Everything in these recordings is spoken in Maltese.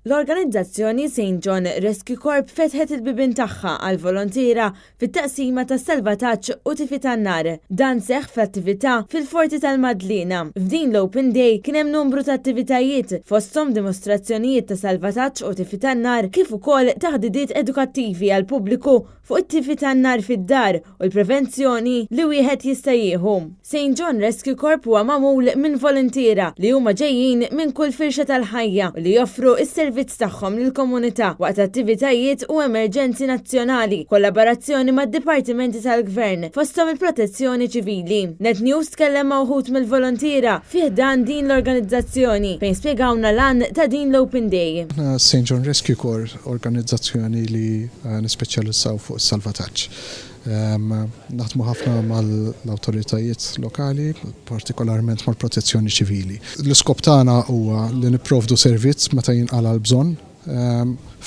L-organizzazzjoni St. John Rescue Corp fetħet il-bibin tagħha għal volontira fit-taqsima tas salvataġġ u tifi tan-nar. Dan seħħ f'attività fil-Forti tal-Madlina. F'din l-Open Day kien hemm numru ta' attivitajiet fosthom dimostrazzjonijiet ta' salvataġġ u tifi tan-nar kif ukoll taħdidiet edukattivi għal pubbliku fuq it-tifi tan-nar fid-dar u l-prevenzjoni li wieħed jista' jieħu. St. John Rescue Corp huwa magħmul minn volontira li huma ġejjin minn kull firxa tal-ħajja u li joffru is-servizz tagħhom lill-komunità waqt attivitajiet u emerġenzi nazzjonali, kollaborazzjoni mad-dipartimenti tal-gvern fosthom il-protezzjoni ċivili. Net News tkellem ma' wħud mill-volontira fih dan din l-organizzazzjoni fejn spjegawna l-għan ta' din l-Open Day. St. John Rescue Corps organizzazzjoni li nispeċjalizzaw fuq is-salvataġġ. Naħdmu ħafna mal-awtoritajiet lokali, partikolarment mal-protezzjoni ċivili. L-iskop tagħna huwa li nipprovdu servizz meta jinqala l-bżonn,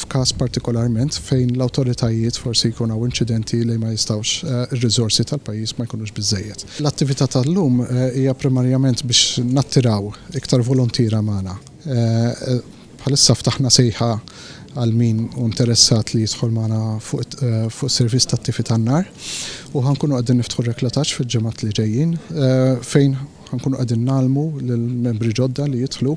f'każ partikolarment fejn l-awtoritajiet forsi jkun hawn inċidenti li ma jistgħux ir-riżorsi tal-pajjiż ma jkunux biżżejjed. L-attività tal-lum hija primarjament biex nattiraw iktar volontira magħna. Bħalissa ftaħna sejħa għal min interessat li jidħol magħna fuq servizz tat-tifi tan-nar u ħankunu qegħdin niftħu reklataġġ fil-ġimgħat li ġejjin fejn ħankunu qegħdin nagħlmu lill-membri ġodda li jidħlu.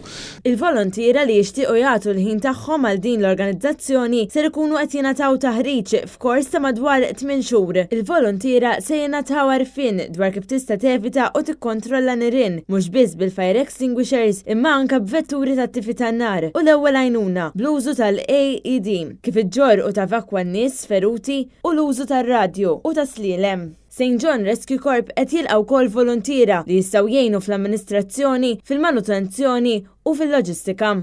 Il-volontira li jixtiequ jagħtu l-ħin tagħhom għal din l-organizzazzjoni ser ikunu qed jingħataw taħriġ f'kors ta' madwar 8 xhur. Il-volontira se jingħataw għarfien dwar kif tista' tevita u tikkontrolla nirien mhux biss bil-fire extinguishers imma anke b'vetturi tat-tifi tan-nar u l-ewwel għajnuna bl-użu tal-AED kif iġġor u tavakwa n-nies feruti u l-użu tar-radju u ta' slielem. St. John Rescue Corp qed jilqgħu wkoll volontira li jistgħu jgħinu fl-amministrazzjoni, fil-manutenzjoni u fil-loġistika.